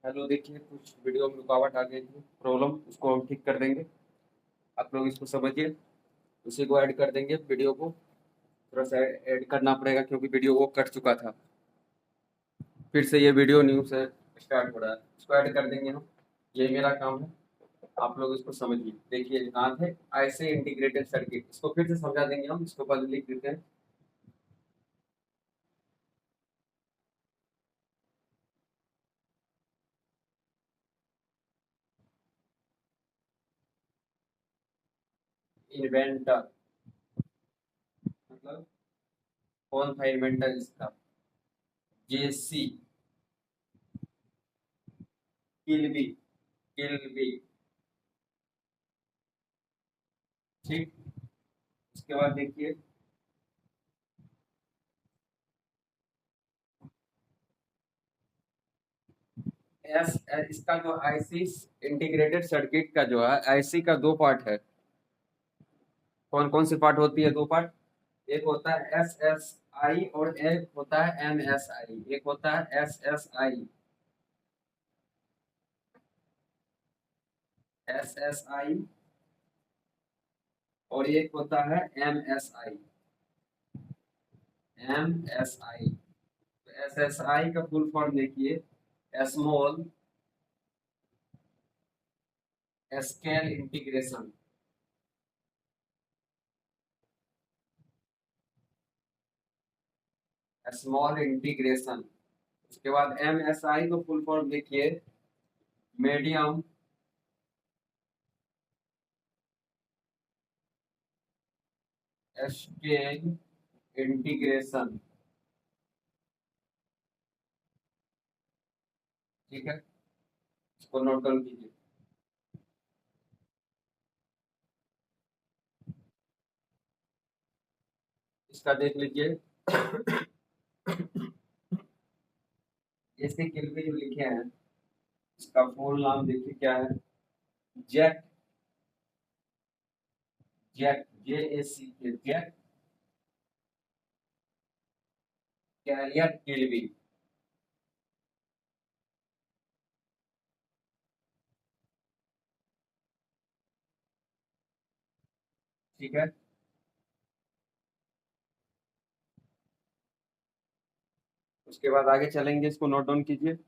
Hello, देखिए कुछ video में रुकावट आ गई थी, प्रॉब्लम उसको हम ठीक कर देंगे। आप लोग इसको समझिए, उसी को ऐड कर देंगे वीडियो को। थोड़ा सा ऐड करना पड़ेगा क्योंकि वीडियो वो कट चुका था। फिर से ये वीडियो न्यू से स्टार्ट हो रहा है, इसको ऐड कर देंगे हम। ये मेरा काम है, आप लोग इसको समझिए। देखिए कहाँ थे, ऐसे इंटीग्रेटेड सर्किट, इसको फिर से समझा देंगे हम। इसको पहले लिख देते हैं। इन्वेंटर मतलब कौन था इन्वेंटर इसका? जेसी किल्बी। किल्बी, ठीक। उसके बाद देखिए, एस इसका जो आईसी इंटीग्रेटेड सर्किट का जो है, आईसी का दो पार्ट है। कौन कौन सी पार्ट होती है? दो पार्ट। एक होता है एस एस आई और एक होता है एम एस आई। एक होता है S S I, S S I, और एक होता है M S I, M S I. S S I का फुल फॉर्म देखिए, small scale integration. Small integration. उसके बाद एम एस आई का फुल फॉर्म देखिए, मीडियम स्केल इंटीग्रेशन। ठीक है, इसको नोट डाउन कीजिए। इसका देख लीजिए, जैसे किल जो लिखे हैं, इसका फुल नाम देखिए क्या है। जेट, जेट, जे ए सी के, जेट कैरियर किलबी। ठीक है, उसके बाद आगे चलेंगे, इसको नोट डाउन कीजिए।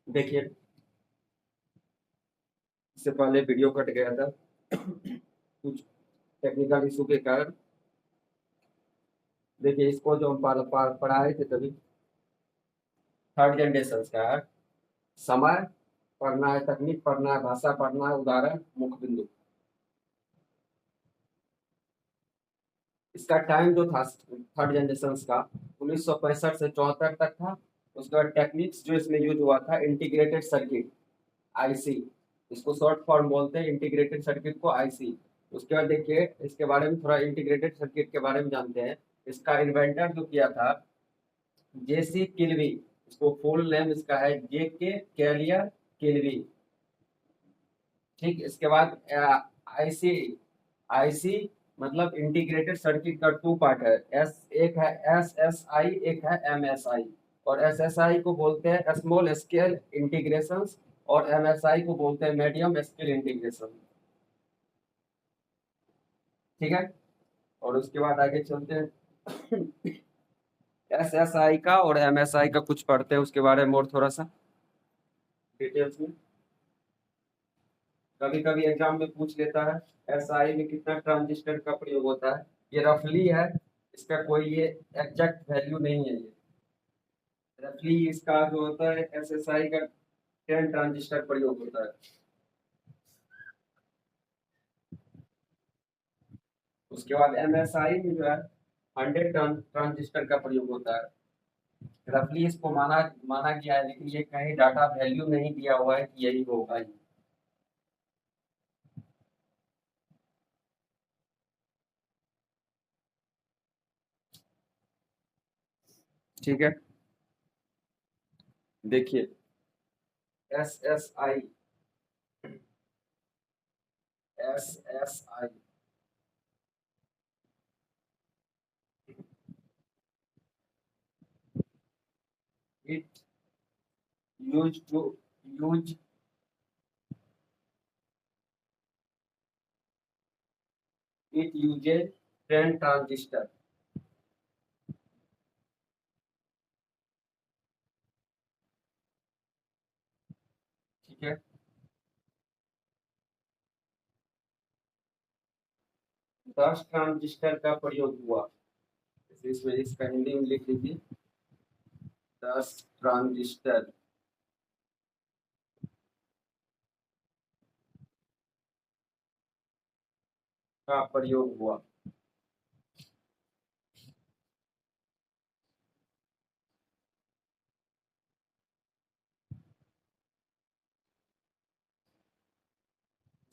देखिए, इससे पहले वीडियो कट गया था कुछ टेक्निकल इशू के कारण। देखिए, इसको जो हम पढ़ाए थे तभी, थर्ड जनरेशन का है। समय पढ़ना है, तकनीक पढ़ना है, भाषा पढ़ना है, उदाहरण, मुख्य बिंदु। इसका टाइम जो था थर्ड जनरेशन का, 1965 से 74 तक था। उसके बाद टेक्निक्स जो इसमें यूज हुआ था, इंटीग्रेटेड सर्किट, आईसी। इसको शॉर्ट फॉर्म बोलते हैं, इंटीग्रेटेड सर्किट को आईसी। उसके बाद देखिए, इसके बारे में थोड़ा इंटीग्रेटेड सर्किट के बारे में जानते हैं। इसका इन्वेंटर जो किया था, जेसी किल्वी। इसको फुल नेम इसका है जे के कैलियर किल्वी। ठीक, इसके बाद आईसी। आईसी मतलब इंटीग्रेटेड सर्किट का टू पार्ट है। एक है एस एस आई, एक है एम एस आई। और एस एस आई को बोलते हैं स्मॉल स्केल इंटीग्रेशन, और एमएसआई को बोलते हैं मीडियम स्केल इंटीग्रेशन। ठीक है, और उसके बाद आगे चलते हैं एसएसआई का और एमएसआई का कुछ पढ़ते हैं उसके बारे में और थोड़ा सा डिटेल्स में। कभी कभी एग्जाम में पूछ लेता है एसआई में कितना ट्रांजिस्टर का प्रयोग होता है। ये रफली है, इसका कोई ये एग्जैक्ट वैल्यू नहीं है। ये रफली इसका जो होता है एसएसआई का 10 ट्रांजिस्टर प्रयोग होता है। उसके बाद एमएसआई में जो है 100 ट्रांजिस्टर का प्रयोग होता है। रफली इसको माना माना गया है, लेकिन ये कहीं डाटा वैल्यू नहीं दिया हुआ है कि यही होगा ही। ठीक है, देखिए S S I S S I it use to use it uses 10 transistor. ठीक है, 10 ट्रांजिस्टर का प्रयोग हुआ। इसमें इसका हिंदी में लिख लीजिए 10 ट्रांजिस्टर का प्रयोग हुआ।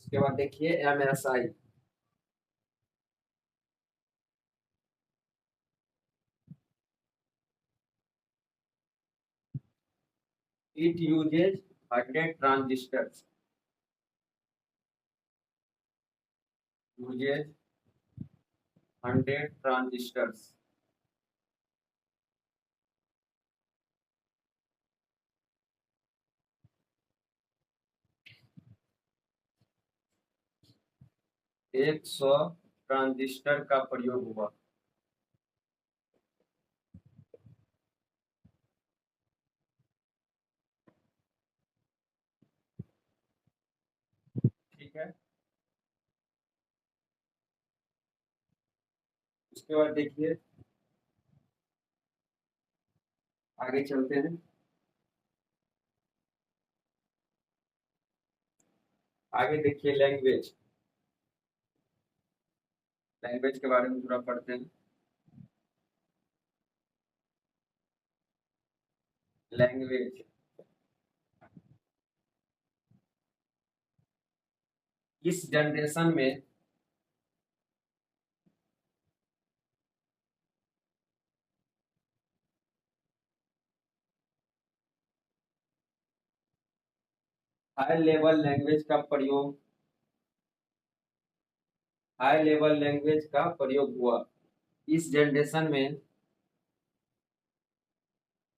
उसके बाद देखिए MSI it uses 100 transistors uses 100 transistors. 100 transistor का प्रयोग हुआ। ठीक है, उसके बाद देखिए आगे चलते हैं। आगे देखिए लैंग्वेज लैंग्वेज के बारे में थोड़ा पढ़ते हैं। लैंग्वेज इस जनरेशन में हाई लेवल लैंग्वेज का प्रयोग हुआ। इस जनरेशन में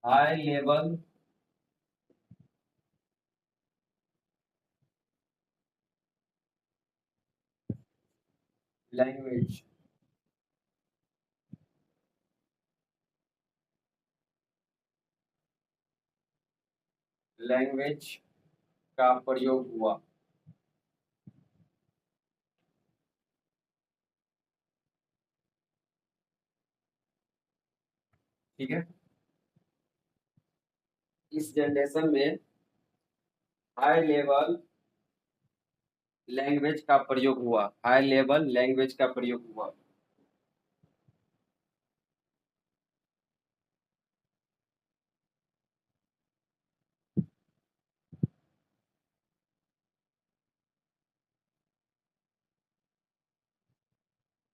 हाई लेवल लैंग्वेज लैंग्वेज का प्रयोग हुआ। ठीक है, इस जनरेशन में हाई लेवल लैंग्वेज का प्रयोग हुआ। हाई लेवल लैंग्वेज का प्रयोग हुआ।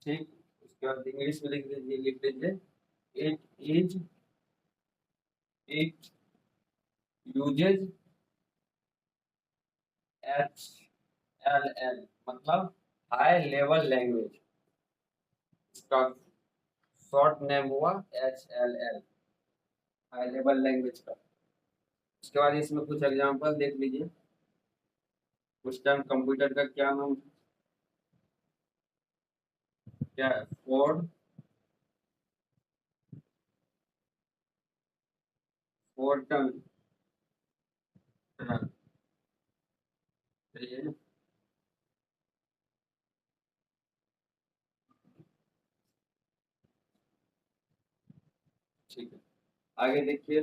ठीक, उसके बाद इंग्लिश में लिख लीजिए it uses H L L, मतलब हाई लेवल लैंग्वेज। इसका शॉर्ट नेम हुआ H L L, high level language का। उसके बाद इसमें कुछ एग्जांपल देख लीजिए। उस टाइम कंप्यूटर का क्या नाम क्या है? Ford Fortran. हाँ, सही है। ठीक है, आगे देखिए।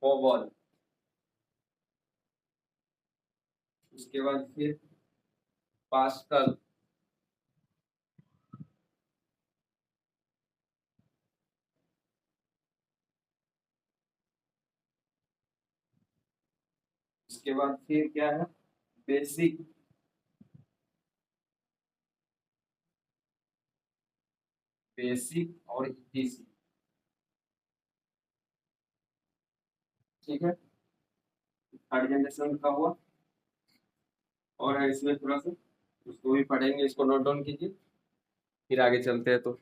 कोबॉल, उसके बाद फिर पास्कल, उसके बाद फिर क्या है? बेसिक, बेसिक और ईटीसी। ठीक है, थर्ड जनरेशन का हुआ। और है इसमें थोड़ा सा, उसको भी पढ़ेंगे, इसको नोट डाउन कीजिए, फिर आगे चलते हैं तो।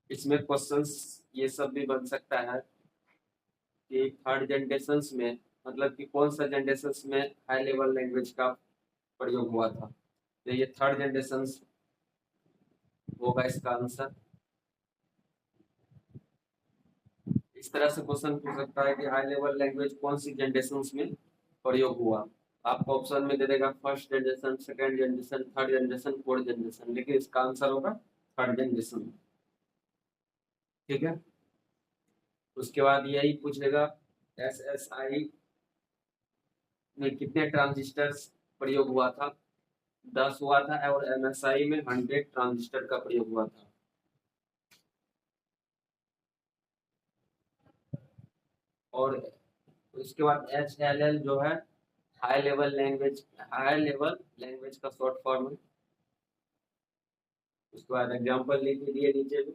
इसमें क्वेश्चंस ये सब भी बन सकता है कि थर्ड जनरेशन में, मतलब कि कौन सा जनरेशन में हाई लेवल लैंग्वेज का प्रयोग हुआ था, तो ये थर्ड जनरेशन होगा इसका आंसर। इस तरह से क्वेश्चन पूछ सकता है कि हाई लेवल लैंग्वेज कौन सी जनरेशन में प्रयोग हुआ। आपको ऑप्शन में दे देगा first generation, second generation, third generation, fourth generation, लेकिन इसका आंसर होगा थर्ड जनरेशन। ठीक है, उसके बाद यही पूछेगा एसएसआई में कितने ट्रांजिस्टर्स प्रयोग हुआ था। 10 हुआ था, और एमएसआई में 100 ट्रांजिस्टर का प्रयोग हुआ था। और उसके बाद एचएलएल जो है हाई लेवल लैंग्वेज का शॉर्ट फॉर्म है। उसके बाद एग्जांपल लिख दिए नीचे में।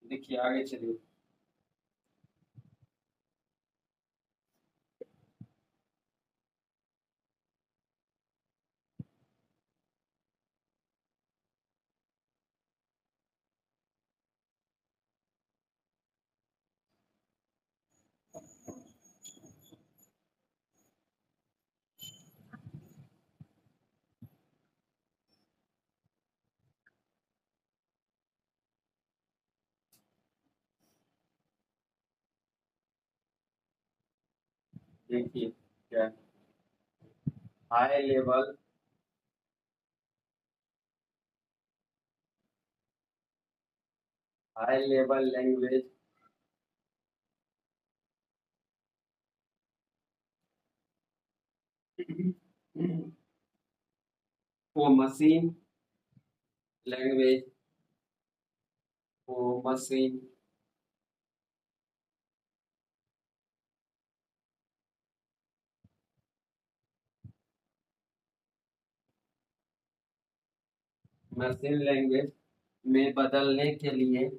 देखिए आगे चलिए। देखिए क्या, high level high level language को मशीन लैंग्वेज को मशीन मशीन लैंग्वेज में बदलने के लिए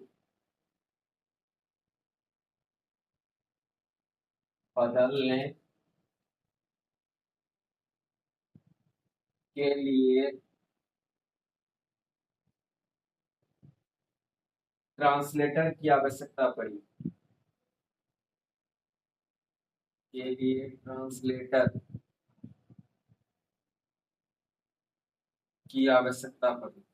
ट्रांसलेटर की आवश्यकता पड़ी, के लिए ट्रांसलेटर की आवश्यकता पड़ी।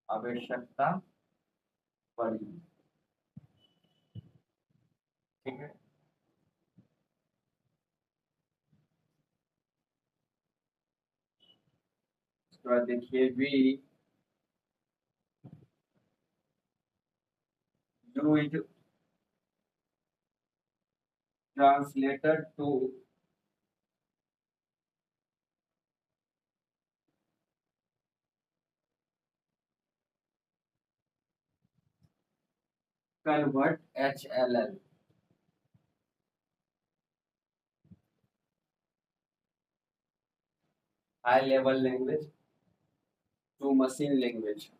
आवश्यकता पड़ी, ठीक है। उसके बाद देखिए we use translator to convert HLL high level language to machine language.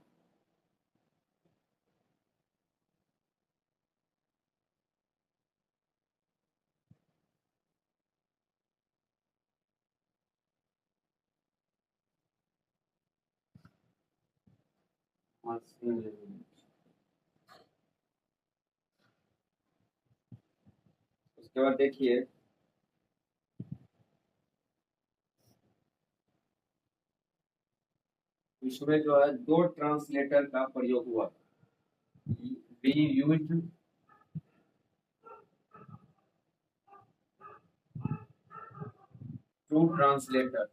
Machine language. उसके बाद देखिए इसमें जो है दो ट्रांसलेटर का प्रयोग हुआ। We use to translator,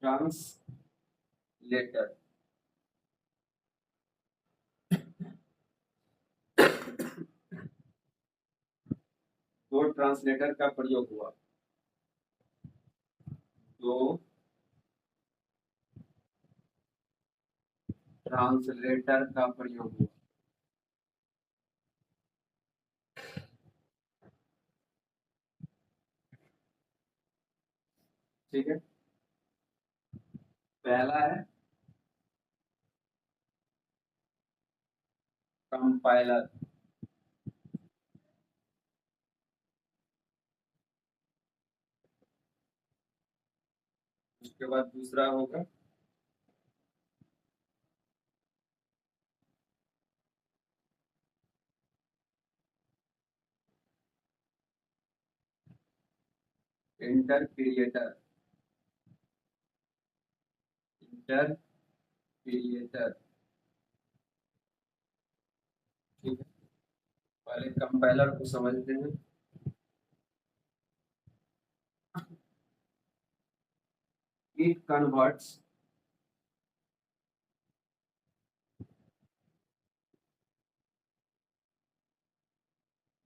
translator दो ट्रांसलेटर का प्रयोग हुआ। दो ट्रांसलेटर का प्रयोग हुआ। ठीक है। पहला है कंपाइलर, उसके बाद दूसरा होगा इंटरप्रिएटर। इंटरप्रिएटर, ठीक है। पहले कंपाइलर को समझते हैं। It converts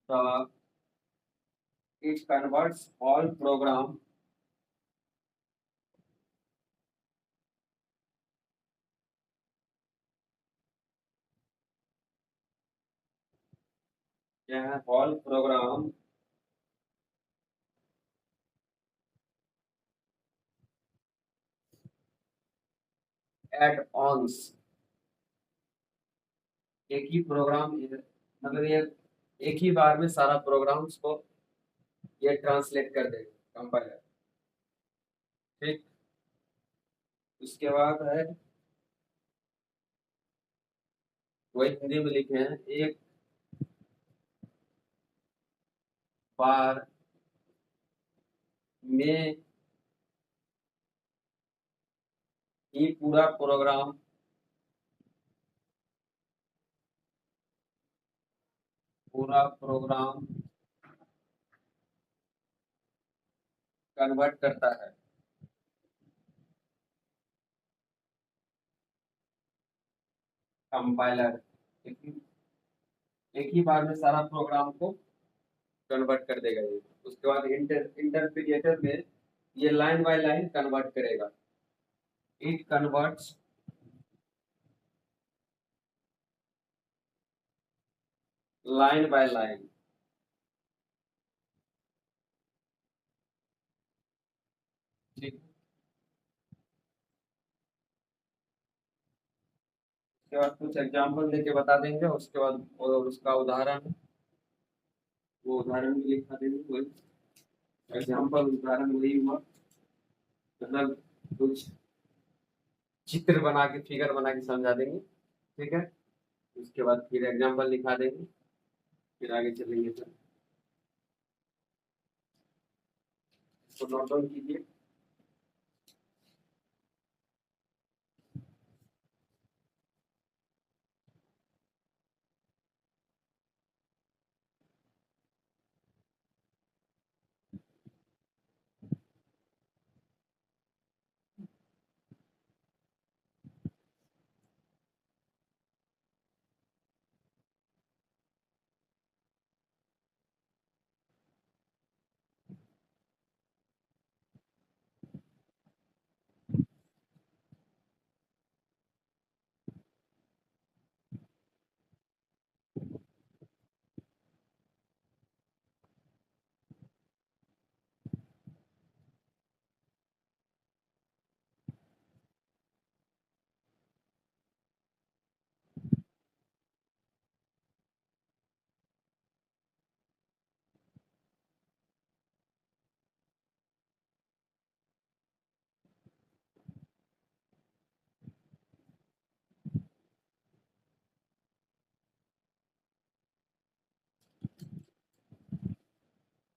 the it converts all program क्या है all program add-ons। एक ही प्रोग्राम मतलब ये एक ही बार में सारा प्रोग्राम्स को ये ट्रांसलेट कर देगा कंपाइलर, ठीक। उसके बाद है वही हिंदी में लिखे हैं, एक बार में ही पूरा प्रोग्राम कन्वर्ट करता है। कंपाइलर एक ही बार में सारा प्रोग्राम को कन्वर्ट कर देगा ये। उसके बाद इंटरप्रिएटर में ये लाइन बाय लाइन कन्वर्ट करेगा। It converts line by line, ठीक। उसके बाद कुछ एग्जाम्पल देके बता देंगे, उसके बाद और उसका उदाहरण, वो उदाहरण भी लिखा देंगे, वही एग्जाम्पल उदाहरण वही हुआ, मतलब कुछ चित्र बना के, फिगर बना के समझा देंगे। ठीक है, उसके बाद फिर एग्जाम्पल लिखा देंगे, फिर आगे चलेंगे सर। इसको नोट डाउन कीजिए।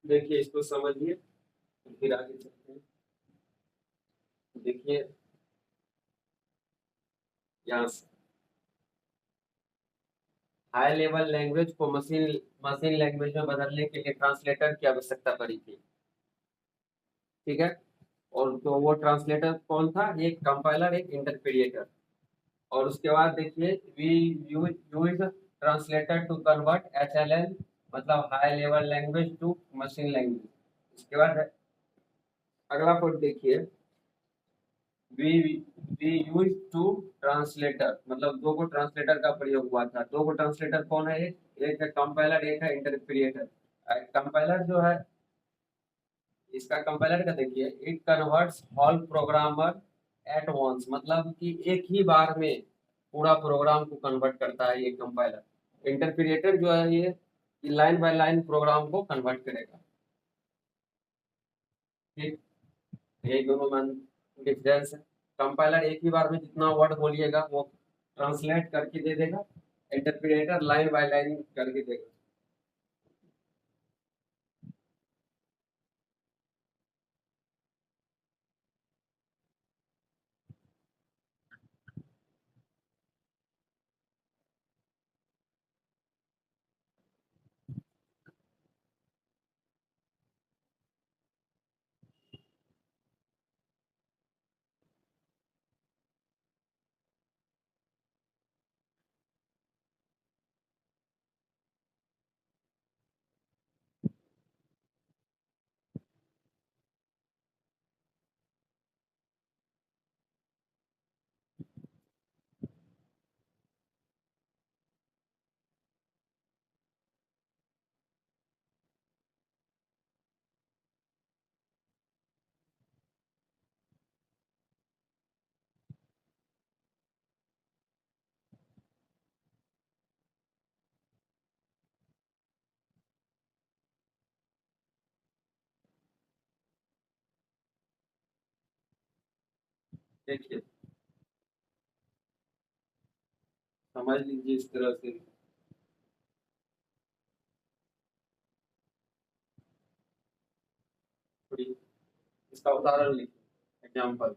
देखिए इसको समझिए, फिर आगे चलते हैं। देखिए यहाँ से हाई लेवल लैंग्वेज को मशीन मशीन लैंग्वेज में बदलने के लिए ट्रांसलेटर की आवश्यकता पड़ी थी। ठीक है, और तो वो ट्रांसलेटर कौन था? एक कंपाइलर, एक इंटरप्रिएटर। और उसके बाद देखिए we use translator to convert HLL, मतलब high level language to machine language. उसके बाद अगला पॉइंट देखिए, we we use to translator, मतलब दो को ट्रांसलेटर का प्रयोग हुआ था। दो को ट्रांसलेटर कौन है? एक है कंपाइलर, एक है इंटरप्रिएटर। कंपाइलर जो है, इसका कंपाइलर का देखिए, it converts all programmer at once, मतलब कि एक ही बार में पूरा प्रोग्राम को कन्वर्ट करता है ये कंपाइलर। इंटरप्रिएटर जो है ये लाइन बाय लाइन प्रोग्राम को कन्वर्ट करेगा। ठीक, ये दोनों में डिफरेंस है। कंपाइलर एक ही बार में जितना वर्ड बोलिएगा वो ट्रांसलेट करके दे देगा, इंटरप्रिएटर लाइन बाय लाइन करके देगा। देखिए समझ लीजिए इस तरह से। थोड़ी इसका उदाहरण लिखिए, एग्जाम्पल।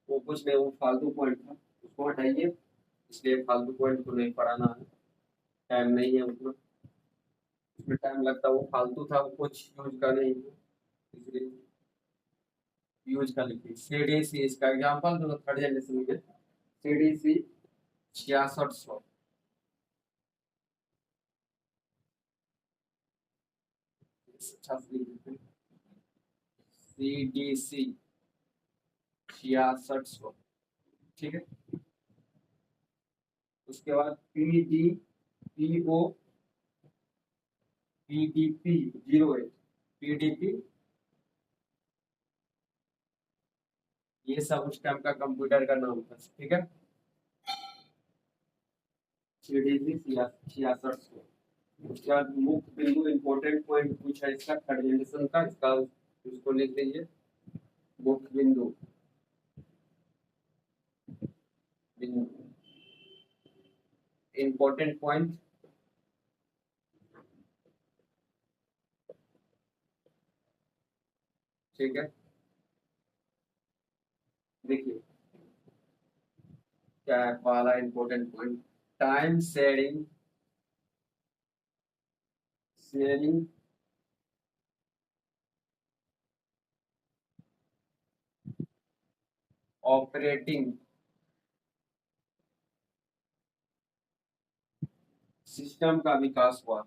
वो कुछ नहीं, वो फालतू पॉइंट था, उसको हटाइए, इसलिए फालतू पॉइंट को नहीं पढ़ाना है, टाइम नहीं है उतना, उसमें टाइम लगता है, वो फालतू था, वो कुछ यूज का नहीं है, इसलिए यूज का लिखिए। सीडीसी इसका एग्जाम्पल जो थर्ड जनरेशन में, सीडीसी 6600, अच्छा से लिखिए, सीडीसी 6600। ठीक है, उसके बाद पीडी पीओ पीडीपी 08, पीडीपी ये सब उस टाइम का कंप्यूटर का नाम था, ठीक है। सीडीसी 66 को। उसके बाद मुख्य बिंदु इंपॉर्टेंट पॉइंट पूछा इसका थर्ड जनरेशन का, इसका उसको लिख लीजिए। मुख्य बिंदु, बिंदु इंपॉर्टेंट पॉइंट, ठीक है। देखिए क्या है पहला important point, time sharing, sharing operating system का विकास हुआ।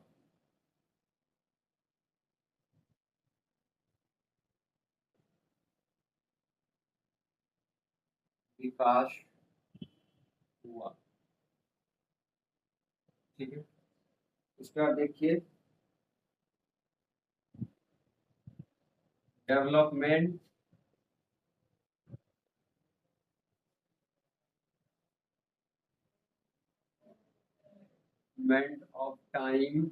विकास हुआ, ठीक है। उसके बाद देखिए development of time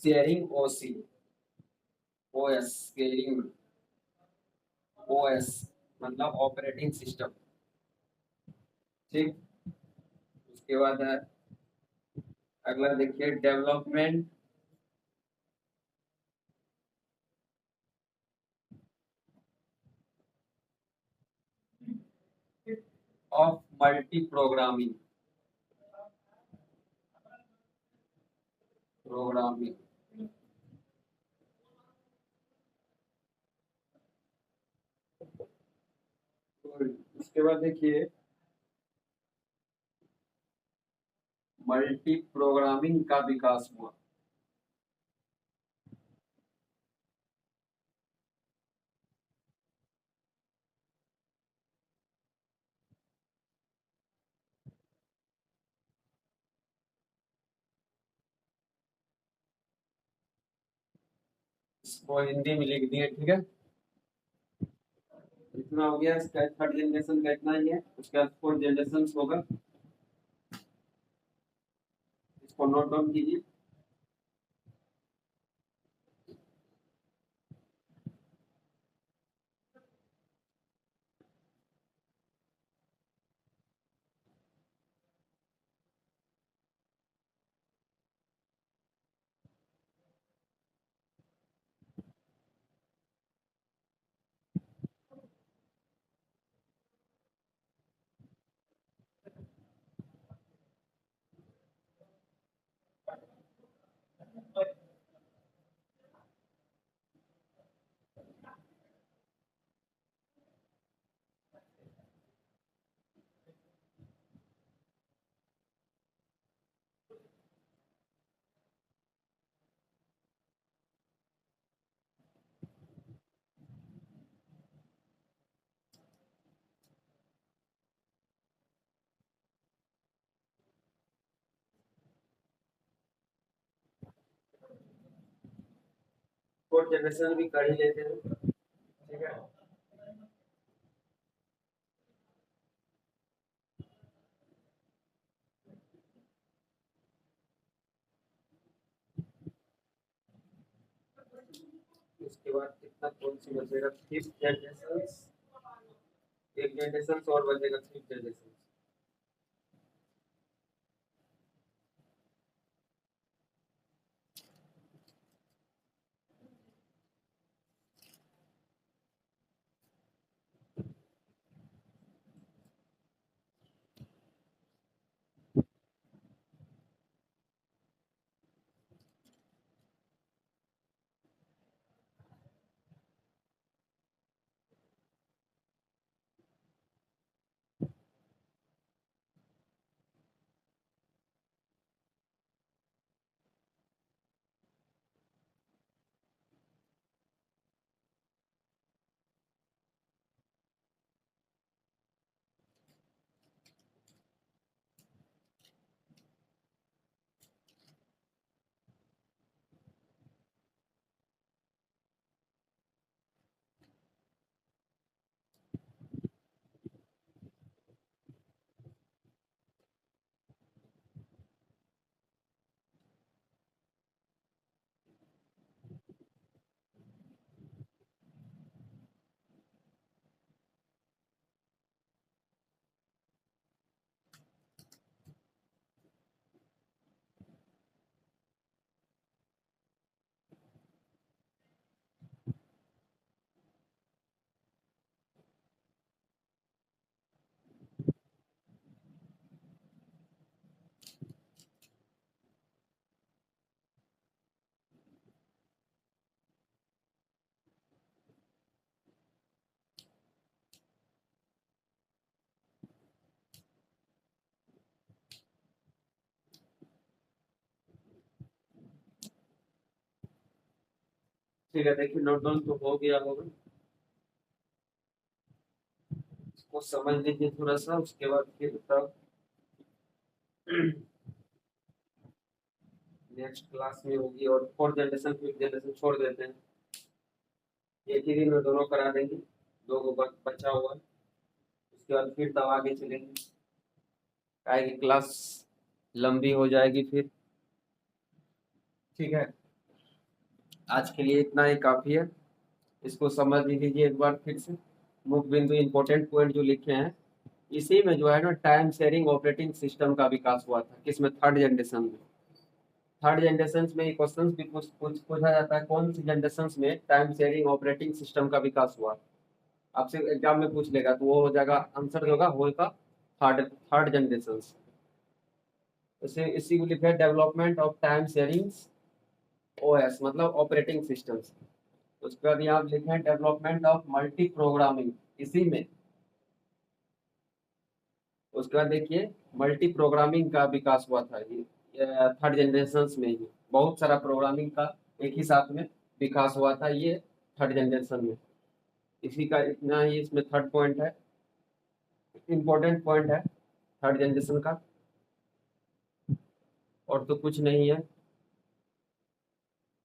sharing OC, OS sharing, OS मतलब ऑपरेटिंग सिस्टम, ठीक। उसके बाद है अगला देखिए development of multi programming, programming, उसके बाद देखिए मल्टी प्रोग्रामिंग का विकास हुआ। इसको हिंदी में लिख दिए, ठीक है। इतना हो गया, इसका थर्ड जनरेशन का इतना ही है। उसके बाद फोर्थ जनरेशन होगा, इसको नोट डाउन कीजिए। फोर्थ जनरेशन भी कर ही लेते हैं, ठीक है। उसके बाद कितना कौन सी बचेगा, फिफ्थ जनरेशन, एक जनरेशन और बचेगा फिफ्थ जनरेशन। ठीक है, देखिए नोट डाउन तो हो गया होगा, इसको समझ लीजिए थोड़ा सा, उसके बाद फिर तब नेक्स्ट क्लास में होगी। और फोर्थ जनरेशन फिफ्थ जनरेशन छोड़ देते हैं, एक ही दिन में दोनों करा देंगे, दो को बचा हुआ है। उसके बाद फिर तब आगे चलेंगे, काहे की क्लास लंबी हो जाएगी फिर। ठीक है, आज के लिए इतना ही काफी है, इसको समझ लीजिए एक बार फिर से। मुख्य बिंदु इंपॉर्टेंट पॉइंट जो लिखे हैं, इसी में जो है ना टाइम शेयरिंग ऑपरेटिंग सिस्टम का विकास हुआ था, किसमें, थर्ड जनरेशन में। थर्ड जनरेशन में ये क्वेश्चन भी पूछा जाता है, कौन सी जनरेशन में टाइम शेयरिंग ऑपरेटिंग सिस्टम का विकास हुआ। आपसे एग्जाम में पूछ लेगा तो वो हो जाएगा, आंसर जो होगा वो होगा थर्ड थर्ड जनरेशन। इसे इसी को लिखा है development of time sharing OS, मतलब ऑपरेटिंग सिस्टम्स। उसके बाद यहाँ लिखे हैं डेवलपमेंट ऑफ मल्टी प्रोग्रामिंग, इसी में। उसके बाद देखिए मल्टी प्रोग्रामिंग का विकास हुआ था, ये थर्ड जनरेशन में ही बहुत सारा प्रोग्रामिंग का एक ही साथ में विकास हुआ था, ये थर्ड जनरेशन में। इसी का इतना ही इसमें थर्ड पॉइंट है, इम्पोर्टेंट पॉइंट है थर्ड जनरेशन का, और तो कुछ नहीं है।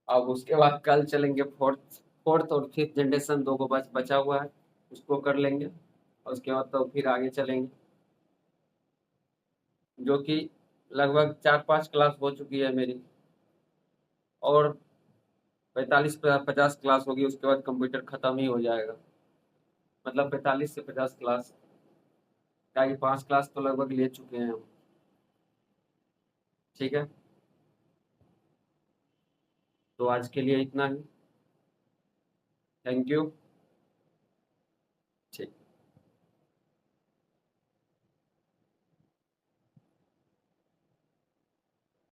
अब उसके बाद कल चलेंगे फोर्थ फोर्थ और फिफ्थ जनरेशन, दो को बचा हुआ है, उसको कर लेंगे। और उसके बाद तो फिर आगे चलेंगे, जो कि लगभग 4-5 क्लास हो चुकी है मेरी, और 45-50 क्लास होगी, उसके बाद कंप्यूटर खत्म ही हो जाएगा। मतलब 45 से 50 क्लास, क्या 5 क्लास तो लगभग ले चुके हैं हम। ठीक है, तो आज के लिए इतना ही। Thank you.